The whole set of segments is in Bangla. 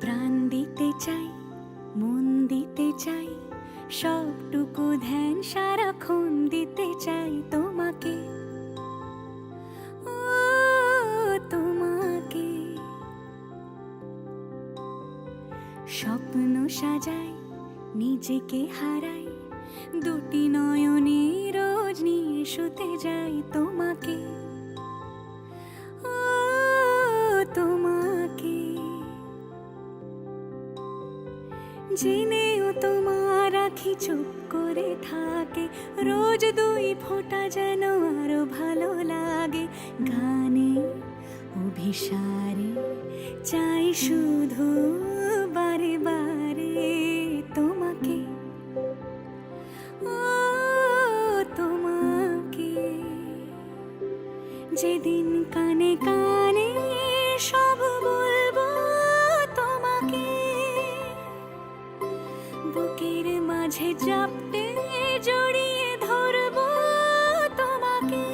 প্রাণ দিতে চাই, মন দিতে চাই, সবটুকু ধ্যান সারাক্ষণ দিতে চাই তোমাকে, ও তোমাকে। স্বপ্ন সাজাই, নিজেকে হারাই, দুটি নয়নে রোজ নিয়ে শুতে যাই তোমাকে, ও তোমাকে। জেনেও তোমার আখি চুপ করে থাকে, রোজ দুই ফোঁটা যেন আরো ভালো লাগে। গানে অভিসারে চাই শুধু বারে বারে তোমাকে, ও তোমাকে। যেদিন কানে কানে সব বলবো তোমাকে, বুকের মাঝে চাপতে জড়িয়ে ধরবো তোমাকে।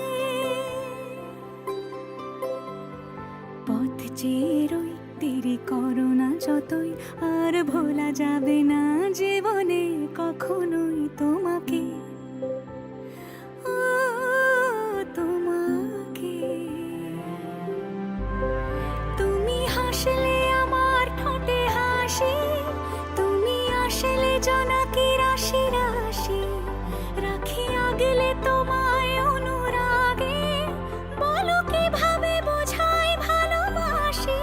পথ চেয়ে রই, দেরি করো না যতই, আর ভোলা যাবে না জীবনে কখনোই তোমাকে, ও তোমাকে। তুমি হাসলে আমার ঠোঁটে হাসি, তুমি আসলে জোনাকি রাশি রাশি, রাখি আগলে তোমায় অনুরাগে, বলো কিভাবে বোঝাই ভালোবাসি।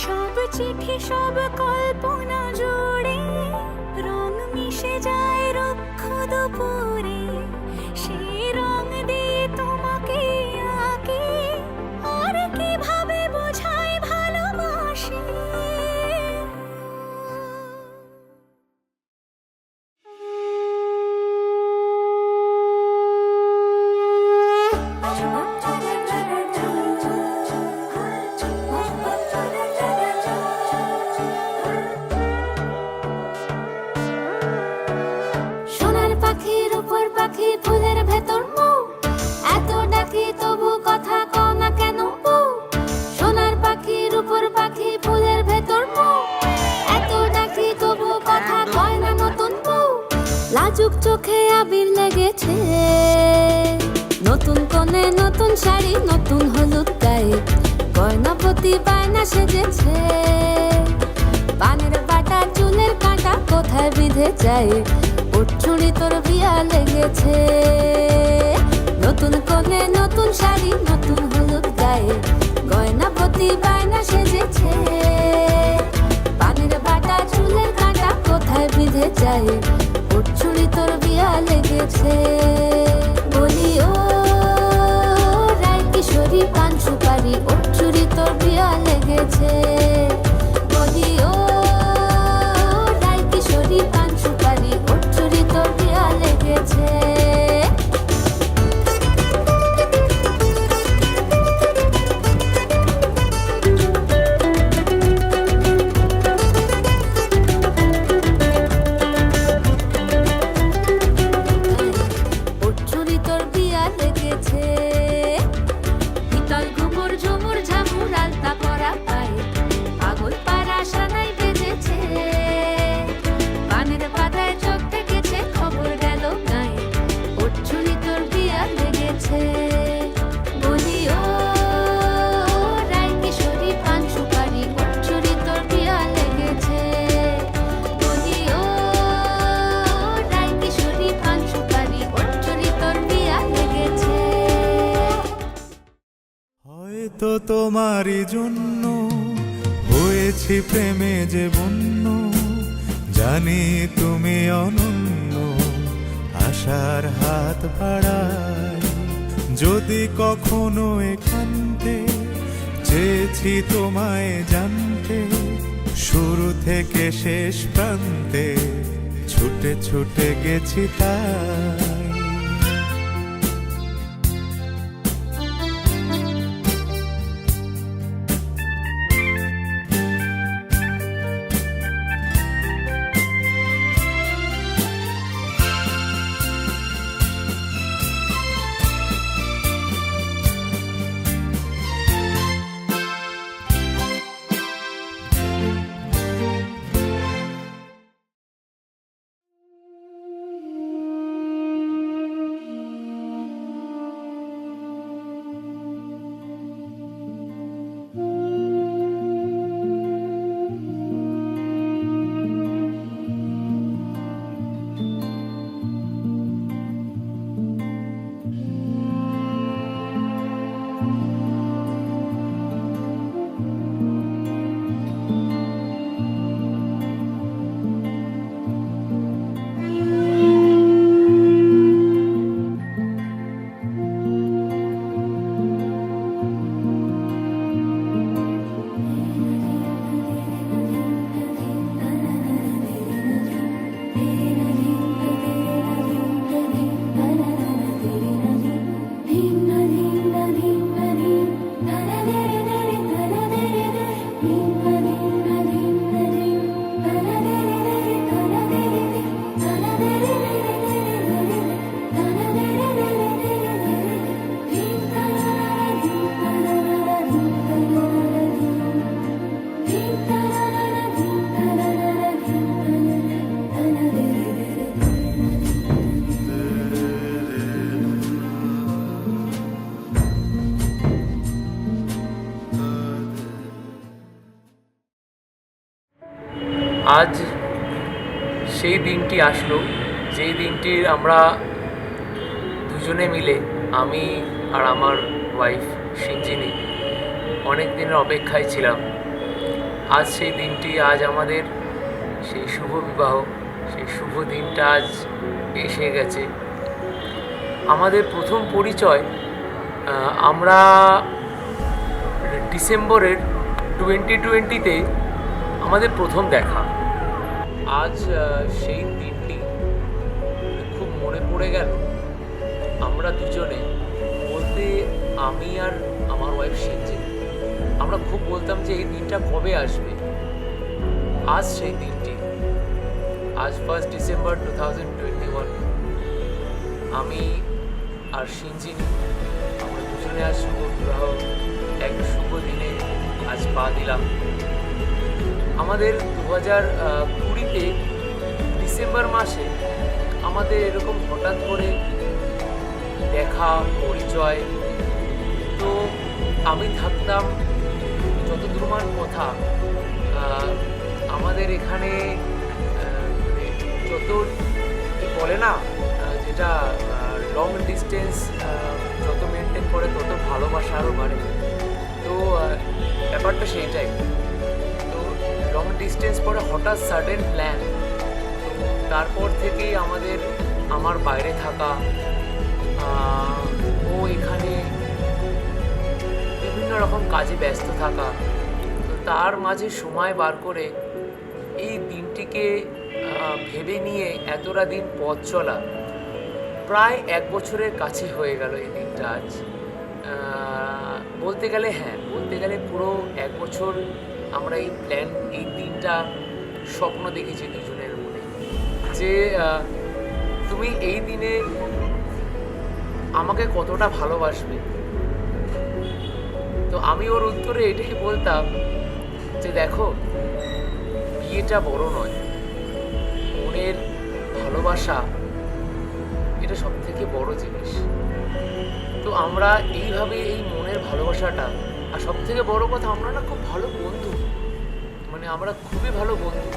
সব চিঠি সব কল্পনা জুড়ে রং মিশে যায় রুক্ষ দুপুরে, সেই রং দিয়ে তোমাকে আঁকি, আর কিভাবে বোঝাই ভালোবাসি। সোনার পাখির উপর পাখি, ফুলের ভেতর মৌ, এত ডাকি তবু কথা কও না কেন বউ। সোনার পাখির উপর পাখি, ফুলের ভেতর মৌ, এত ডাকি তবু কথা কয় না নতুন বউ। লাজুক চোখে আবির লেগেছে, নতুন কোণে নতুন শাড়ি, নতুন হলুদ গায়ে, গয়নাপতি বায়না সেজেছে। পানের বাটা চুলের কাঁটা কোথায় বিঁধে যায়, উঠছুড়ি তোর বিয়া লেগেছে। নতুন কোণে নতুন শাড়ি, নতুন হলুদ গায়ে, গয়নাপতি বায়না সেজেছে। পানের বাটা চুলের কাঁটা কোথায় বিঁধে যায়, উঠছুড়ি তোর বিয়া লেগেছে। বলি ও রায় কিশোরী পান সুপারি, উঠছুড়ি তোর বিয়া লেগেছে। বলি ও রায় কিশোরী পান সুপারি, উঠছুড়ি তোর বিয়া লেগেছে। উঠছুড়ি তোর বিয়া লেগেছে। শীতল ঘুমুর ঝুমুর ঝামুর আলতা পরা পায়ে, পাগল পাড়া সানাই বেজেছে। পানের পাতায় চোখ থেকেছে, খবর গেল গায়ে, উঠছুড়ি তোর বিয়া লেগেছে। বলি ও রায় কিশোরী পান সুপারি, উঠছুড়ি তোর বিয়া লেগেছে। বলি ও রায় কিশোরী পান সুপারি, উঠছুড়ি তোর বিয়া লেগেছে। হয়তো তোমারই জন্য হয়েছি প্রেমে যে বন্য, জানি তুমি অনন্য, আশার হাত বাড়াই। যদি কখনো একান্তে চেয়েছি তোমায় জানতে, শুরু থেকে শেষ প্রান্তে ছুটে ছুটে গেছি তাই। আজ সেই দিনটি আসলো, যেই দিনটির আমরা দুজনে মিলে, আমি আর আমার ওয়াইফ সিঞ্জিনি, অনেক দিনের অপেক্ষায় ছিলাম। আজ সেই দিনটি, আজ আমাদের সেই শুভ বিবাহ, সেই শুভ দিনটা আজ এসে গেছে। আমাদের প্রথম পরিচয় আমরা ডিসেম্বরের 2020-তে আমাদের প্রথম দেখা। আজ সেই দিনটি খুব মনে পড়ে গেল। আমরা দুজনে, বলতে আমি আর আমার ওয়াইফ সিঞ্জিনি, আমরা খুব বলতাম যে এই দিনটা কবে আসবে। আজ সেই দিনটি, আজ 1 ডিসেম্বর 2021, আমি আর সিঞ্জিনি, আমরা দুজনে আজ শুভ বিবাহ, এক শুভ দিনে আজ পা দিলাম। আমাদের 2020-তে ডিসেম্বর মাসে আমাদের এরকম হঠাৎ করে দেখা, পরিচয়। তো আমি থাকতাম, যতদূর আমার কথা, আমাদের এখানে যত বলে না, যেটা লং ডিস্টেন্স যত মেনটেন করে তত ভালোবাসা আরও বাড়ে। তো ব্যাপারটা সেইটাই। তো লং ডিস্টেন্স পরে হঠাৎ সাডেন প্ল্যান। তো তারপর থেকেই আমার বাইরে থাকা, ও এখানে বিভিন্ন রকম কাজে ব্যস্ত থাকা, তো তার মাঝে সময় বার করে এই দিনটিকে ভেবে নিয়ে এতটা দিন পথ চলা, প্রায় 1 বছরের কাছে হয়ে গেল এই দিনটা আজ। বলতে গেলে পুরো 1 বছর আমরা এই দিনটা স্বপ্ন দেখেছি দুজনের মনে, যে তুমি এই দিনে আমাকে কতটা ভালোবাসবে। তো আমি ওর উত্তরে এটাই বলতাম যে দেখো, বিয়েটা বড় নয়, মনের ভালোবাসা এটা সব থেকে বড় জিনিস। তো আমরা এইভাবে এই মনের ভালোবাসাটা, আর সব থেকে বড় কথা, আমরা না খুব ভালো বন্ধু, মানে আমরা খুবই ভালো বন্ধু।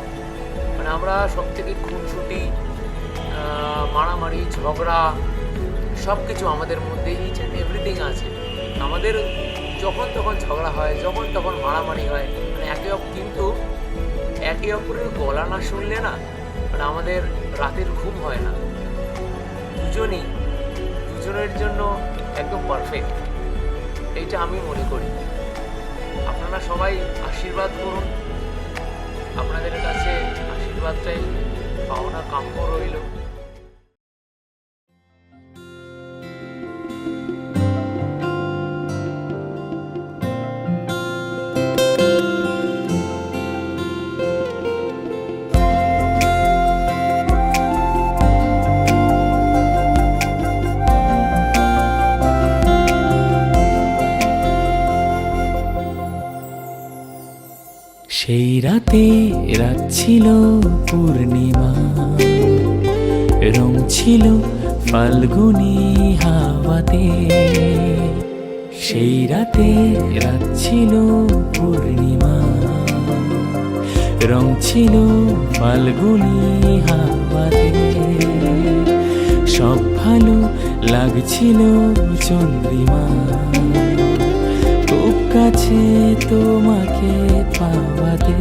মানে আমরা সব থেকে খুনসুটি, মারামারি, ঝগড়া, সব কিছু আমাদের মধ্যে ইচ অ্যান্ড এভরিথিং আছে। আমাদের যখন তখন ঝগড়া হয়, যখন তখন মারামারি হয়, মানে কিন্তু একে অপরের গলা না শুনলে না, মানে আমাদের রাতের ঘুম হয় না। দুজনের জন্য একদম পারফেক্ট, এইটা আমি মনে করি। আপনারা সবাই আশীর্বাদ করুন, আপনাদের কাছে আশীর্বাদটাই পাওনা কাম্য রইল। সেই রাতে রাত ছিল পূর্ণিমা, রং ছিল ফাল্গুনি হাওয়াতে। সেই রাতে রাত ছিল পূর্ণিমা, রং ছিল ফাল্গুনি হাওয়াতে। সব ভালো লাগছিল চন্দ্রিমা, খুব কাছে তোমাকে পাওয়াতে।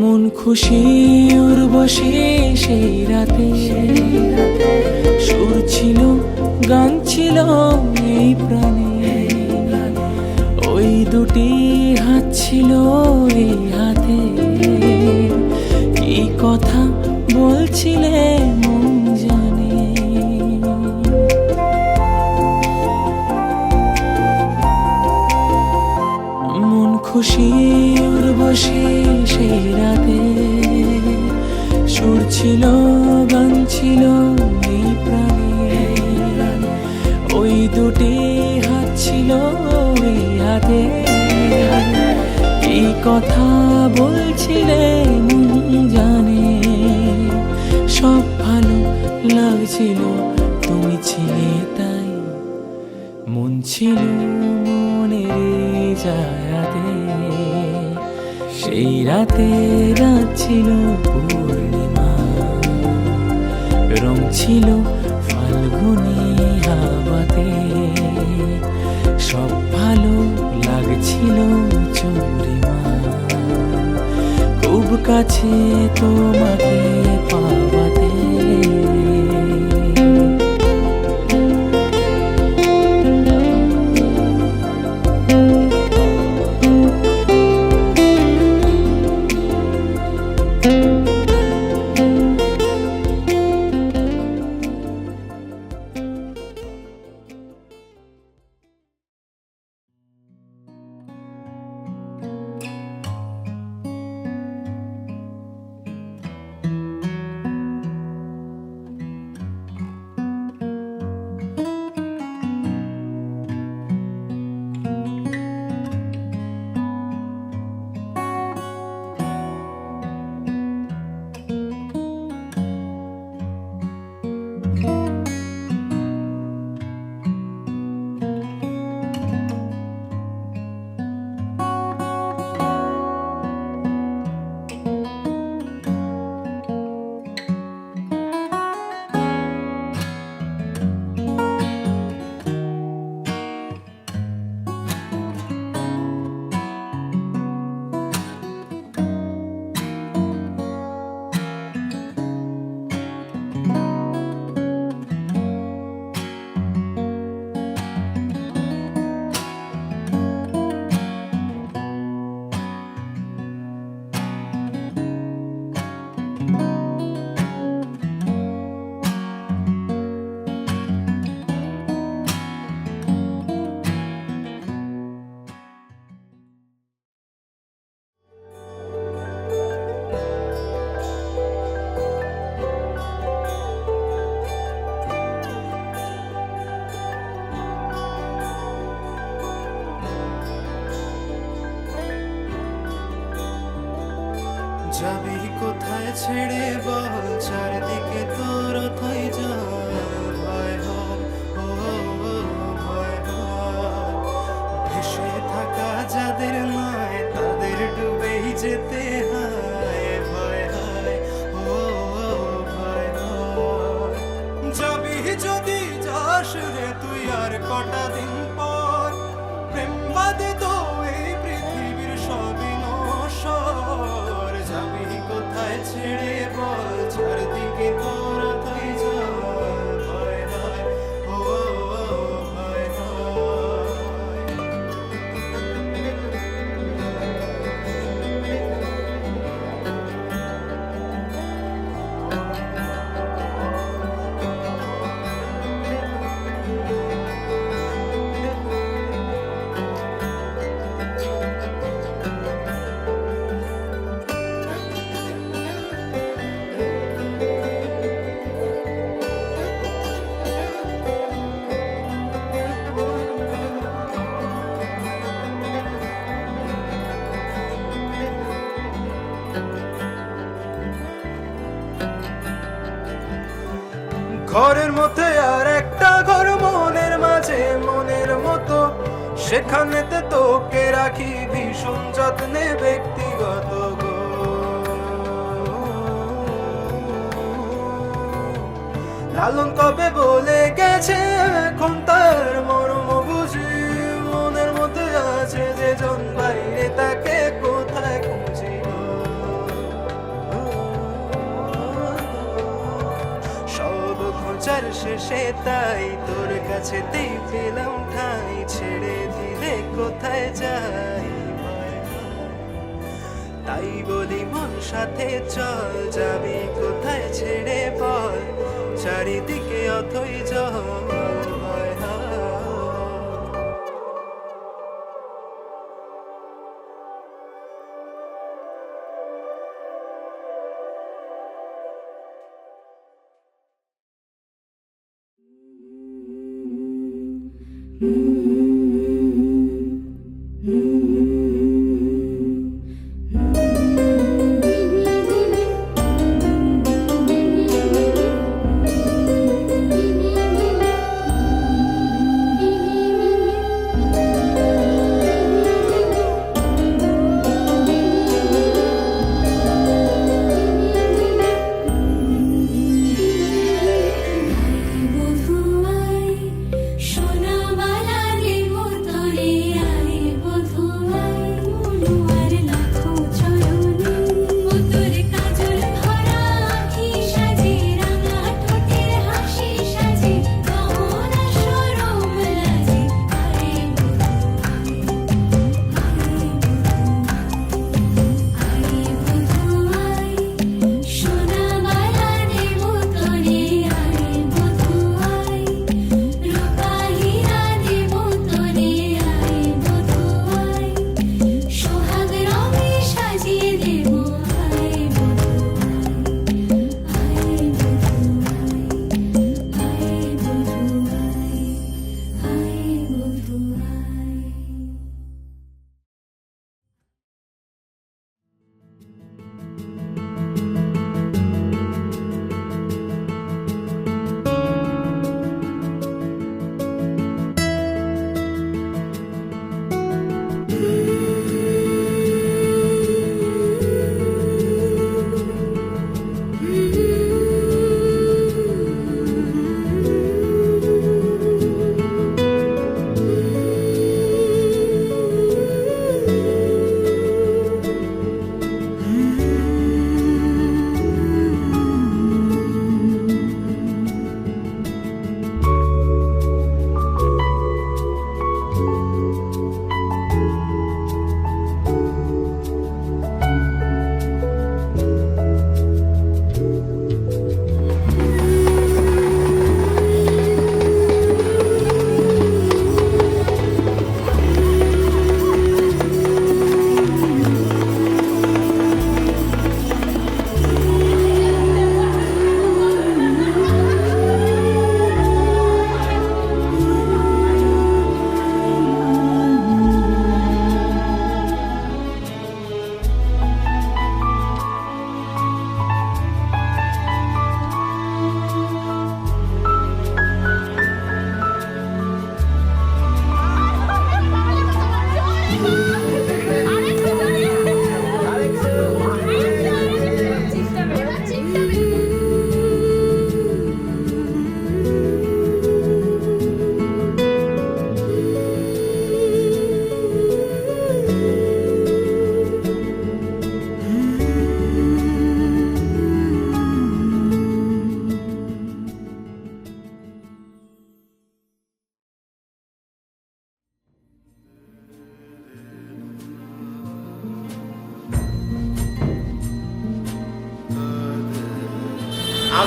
মন খুশি উর্বশী সেই রাতে, সুর ছিল, গান ছিল এই প্রাণে। ওই দুটি হাত ছিল এই হাতে, কি কথা বলছিলে মন জানে। মন খুশি উর্বশী সেই রাতে, সুর ছিল, গান ছিল এই প্রাণে। ওই দুটি ছিল এই হাতে, এই কথা বলছিলে মন জানে, সব ভালো লাগছিল তুমি ছিলে তাই, মন ছিল মনের জায়গাতে, সেই রাতে রাত ছিল পূর্ণিমা, রং ছিল ফাল্গুনি হাওয়াতে, সব ভালো লাগছিল চন্দ্রিমা, খুব কাছে তোমাকে পাওয়াতে। যাবি কোথায় ছেড়ে বল, চারদিকে তোর থই জল, ভয় হয়, ও ভয় হয়, ভেসে থাকা যাদের নয় তাদের ডুবেই যেতে হয়, ভয় হয়, ও ভয় হয়। যাবি যদি যাস রে তুই আর কটা দিন পর, প্রেম বাদে তো এই পৃথিবীর সবই নশ্বর। যাবি কোথায় ছেড়ে বল, চারদিকে তোর থই জল, ভয় হয়, ও ভয় হয়। ঘরের মধ্যে আর একটা ঘর মনের মাঝে, মনের মতো সেখানেতে তোকে রাখি ভীষণ যত্নে ব্যক্তিগত গো। লালন কবে বলে গেছে এখন তার মর্ম বুঝি, মনের মধ্যে আছে যে জন বাইরে তাকে কোথায় খুঁজি। সব খোঁজার শেষে তাই তোর কাছেতেই পেলাম ঠাঁই, ছেড়ে দিলে কোথায় যাই, তাই বলি মন সাথে চল। যাবি কোথায় ছেড়ে বল, চারিদিকে অথই জল, ভয় হয়। Mm-hmm.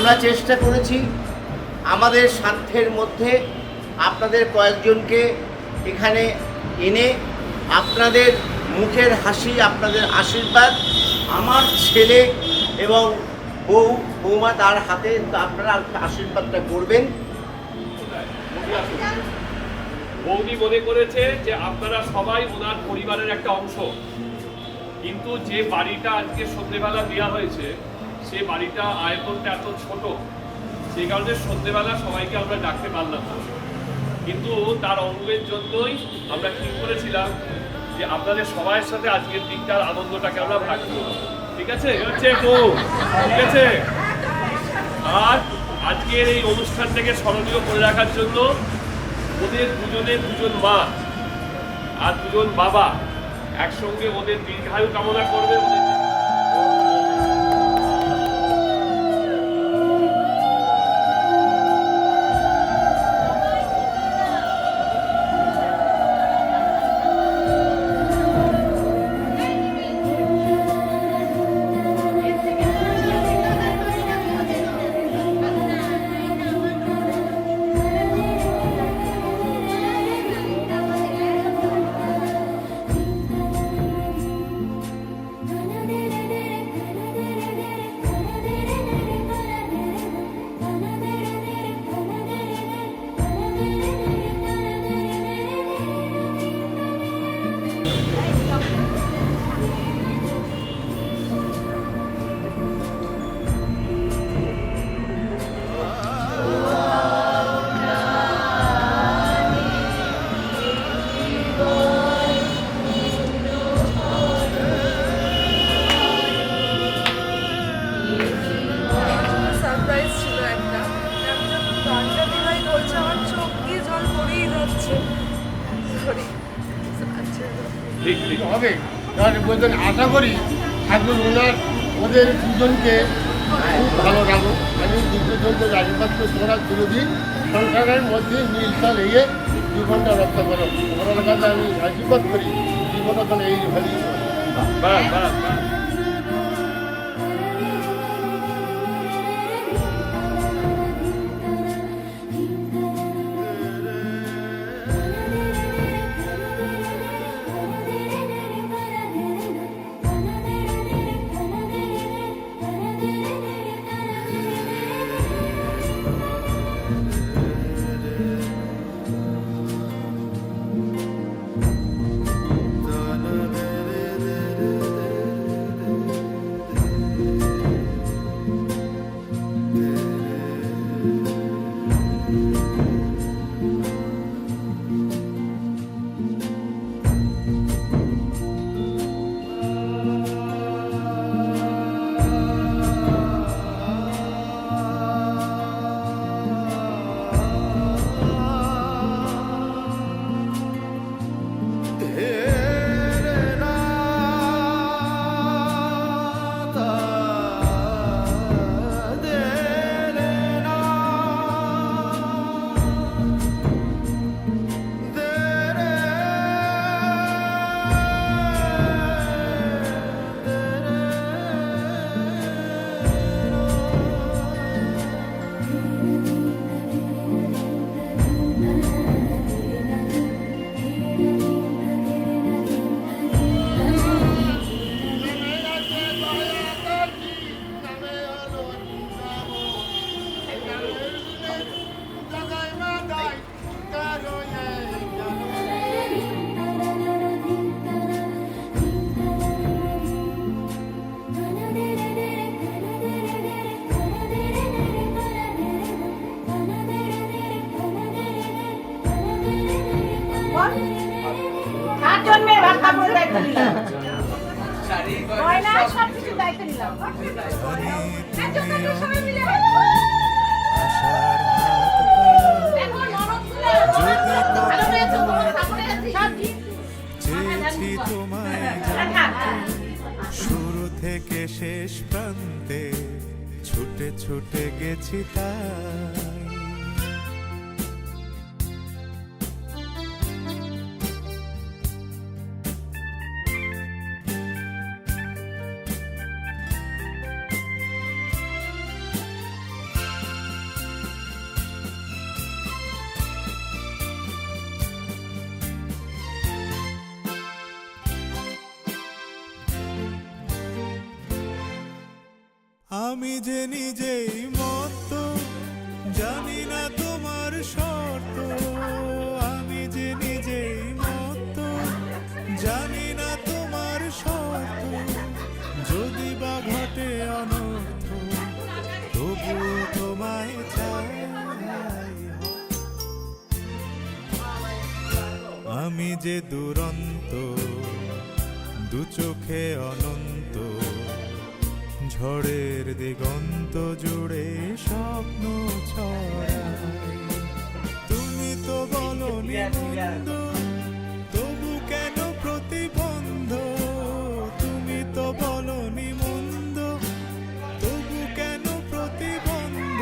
আমরা চেষ্টা করেছি আমাদের সাধ্যের মধ্যে আপনাদের কয়েকজনকে এখানে এনে আপনাদের মুখের হাসি, আপনাদের আশীর্বাদ, আমার ছেলে এবং বৌমা তার হাতে আপনারা আশীর্বাদটা করবেন। বৌদি মনে করেছে যে আপনারা সবাই ওনার পরিবারের একটা অংশ, কিন্তু যে বাড়িটা আজকে সন্ধ্যেবেলা দেওয়া হয়েছে সে বাড়িটা আয়তনটা এত ছোট, সেই কারণে সন্ধ্যেবেলা সবাইকে আমরা ডাকতে পারলাম না। কিন্তু তার অনুভবের জন্যই আমরা ঠিক করেছিলাম যে আপনাদের সবার সাথে আজকের দিনটার আনন্দটাকে আমরা ভাগ করব। ঠিক আছে? ঠিক আছে। আর আজকের এই অনুষ্ঠানটাকে স্মরণীয় করে রাখার জন্য ওদের দুজন মা আর দুজন বাবা একসঙ্গে ওদের দীর্ঘায়ু কামনা করবে। সারপ্রাইজ ছিল একটা। আমি যখন গানটা দিভাই বলছে আমার চোখ দিয়ে জল পড়েই যাচ্ছে। সরি, ঠিক হবে বলতেন। আশা করি ঠাকুর ওদের দুজনকে খুব ভালো রাখো। আমি দুজনকে আশীর্বাদ করে তোমরা চিরদিন সংসারের মধ্যে মিলটা লেগে জীবনটা রক্ষা করো। ওনার কাছে আমি আশীর্বাদ করি জীবনটা যেন এইভাবেই শুরু থেকে শেষ প্রান্তে ছুটে ছুটে গেছি তাই। আমি যে নিজেই মত, জানি না তোমার শর্ত। আমি যে নিজেই মত, জানি না তোমার শর্ত। যদি বা ঘটে অনর্থ, তবুও তোমায় চাই। আমি যে দুরন্ত, দু চোখে অনন্ত, ঝড়ের দিগন্ত জুড়ে স্বপ্ন ছড়াই। তুমি তো বলনি মন্দ, তবু কেন প্রতিবন্ধ? তুমি তো বলনি মন্দ, তবু কেন প্রতিবন্ধ?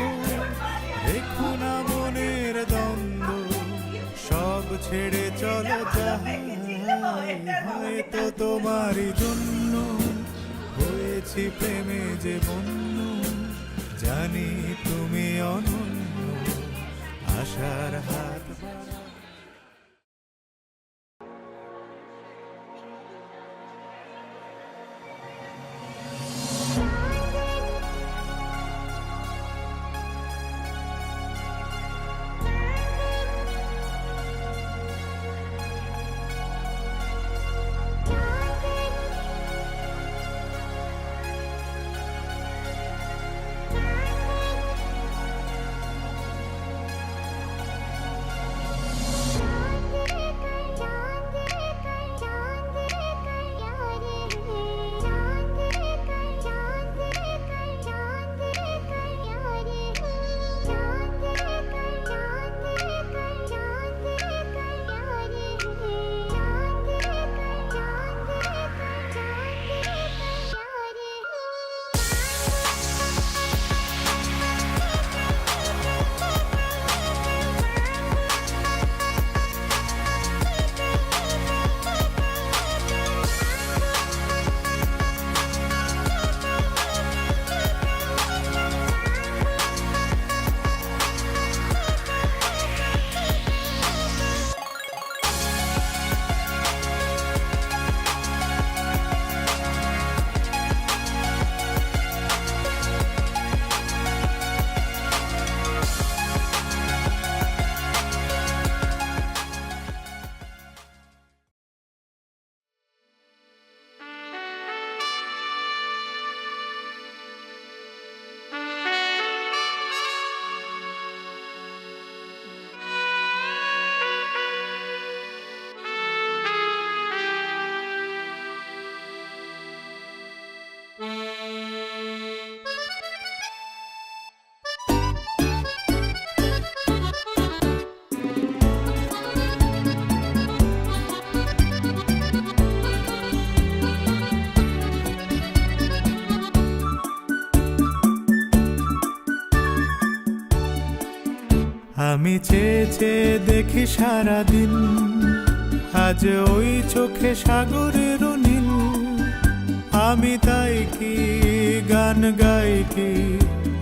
রেখো না মনের দ্বন্দ্ব, সব ছেড়ে চলো যাই। হয়তো তোমারই জন্য হয়েছি প্রেমে যে বন্য। জানি তুমি অনন্য, আশার হাত বাড়াও। আমি চেয়ে চেয়ে দেখি সারাদিন, আজ ওই চোখে সাগরের নীল। আমি তাই কি গান গাই কি,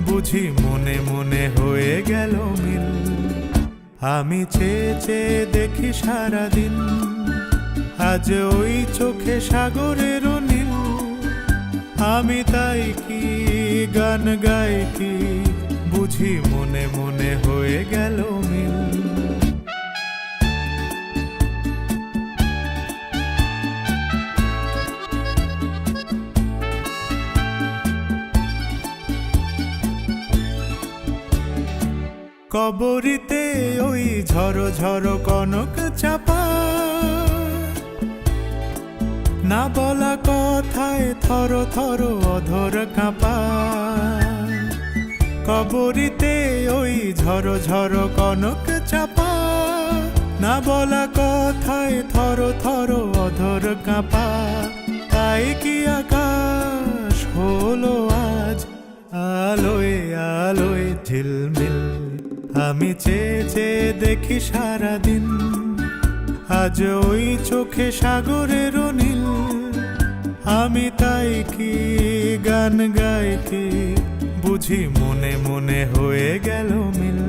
বুঝি মনে মনে হয়ে গেল মিল। আমি চেয়ে চেয়ে দেখি সারাদিন, আজ ওই চোখে সাগরের নীল। আমি তাই কি গান গাই কি, বুঝি মনে মনে হয়ে গেল মিল। কবরিতে ওই ঝড়ো ঝড়ো কনক চাপা, না বলা কথায় থর থর অধর কাঁপা। কবরিতে ওই ঝড়ো ঝড়ো কনক চাপা, না বলা কথায় থর থর অধর কাঁপা। তাই কি আকাশ হলো আজ আলোয় আলোয় ঝিলমিল। আমি চেয়ে চেয়ে দেখি সারাদিন, আজ ওই চোখে সাগরের নীল। আমি তাই কি গান গাই কি, বুঝি মনে মনে হয়ে গেল মিল।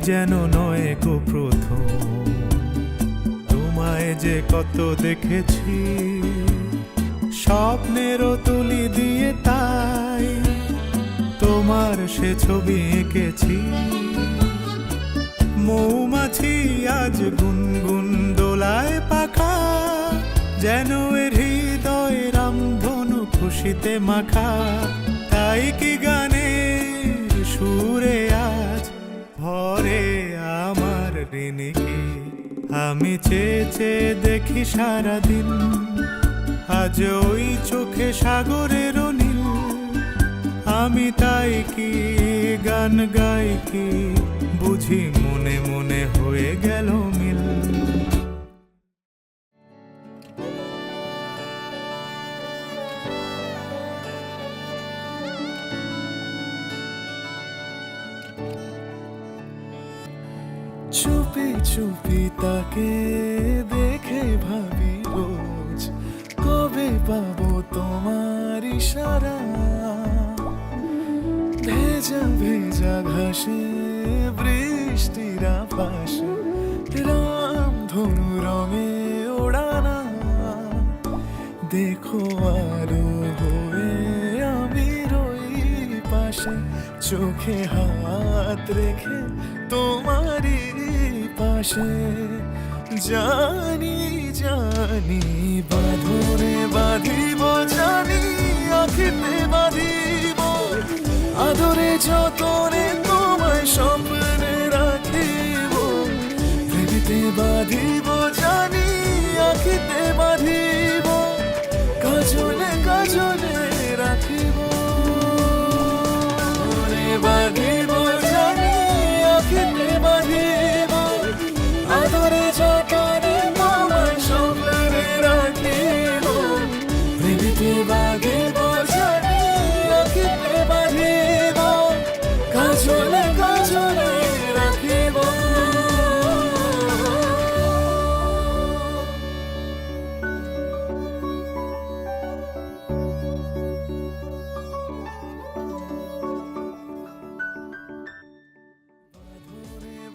যেন নয় গো প্রথম, তোমায় যে কত দেখেছি স্বপ্নেরও তুলি দিয়ে, তাই তোমার সে ছবি এঁকেছি। মৌমাছি আজ গুনগুন দোলায় পাখা, যেন এর হৃদয় রামধনু খুশিতে মাখা। তাই কি গানের সুরে আজ ভরে আমার ঋণীকে, আমি চেয়ে চেয়ে দেখি সারাদিন, আজ ওই চোখে সাগরের নীল। আমি তাই কি গান গাই কি বুঝি, মনে মনে হয়ে গেল মিল। চুপি চুপি তাকে দেখে ভাবি রোজ, কবে পাবো তোমার ইশারা। ভেজা ভেজা ঘাসে বৃষ্টির আভাসে, রামধনু রঙে ওড়ানা। দেখো আলো হয়ে আমি রই পাশে, চোখে হাত রেখে তোমারই পাশে। জানি জানি বাঁধনে বাঁধিব, জানি আখিতে বাঁধিব, আদরে যতনে তোমায় স্বপ্নে রাখিব। প্রেমেতে বাঁধিব, জানি আখিতে বাঁধিব, কাজলে কাজলে রাখিব। বাঁধিব জানি আখিতে বাঁধিব, আদরে যতনে তোমায় স্বপ্নে রাখিব। প্রেমেতে বাঁধিব, জানি আখিতে বাঁধিব, কাজলে কাজলে রাখিব।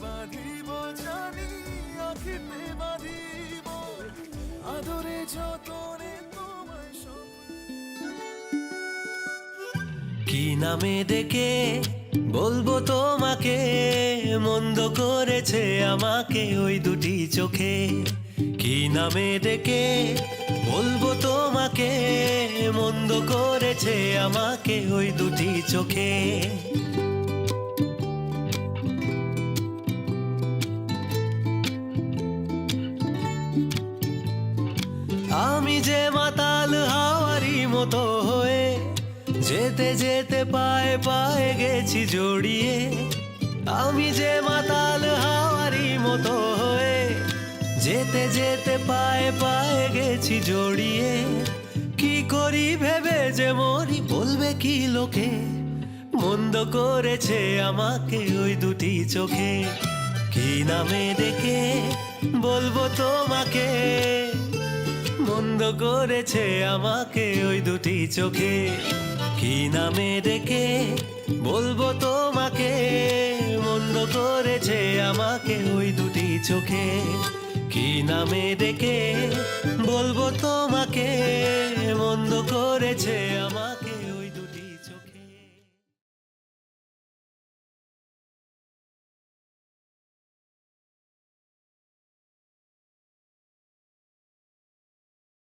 বাঁধিব জানি আখিতে বাঁধিব, আদরে যতনে তোমায় কি নামে ডেকে বলবো তোমাকে, মন্দ করেছে আমাকে ওই দুটি চোখে। কি নামে ডেকে বলবো তোমাকে, মন্দ করেছে আমাকে ওই দুটি চোখে। আমি যে মাতাল হাওয়ারি মতো হয়ে, যেতে যেতে পায়ে পায়ে গেছি জড়িয়ে। আমি যে মাতাল হাওয়ারি মতো হয়ে, যেতে যেতে পায়ে পায়ে গেছি জড়িয়ে। কি করি ভেবে যে মরি, বলবে কি লোকে, মন্দ করেছে আমাকে ওই দুটি চোখে। কি নামে ডেকে বলবো তোমাকে, মন্দ করেছে আমাকে ওই দুটি চোখে। কি নামে ডেকে বলবো তোমাকে, মন্দ করেছে আমাকে ওই দুটি চোখে। কি নামে ডেকে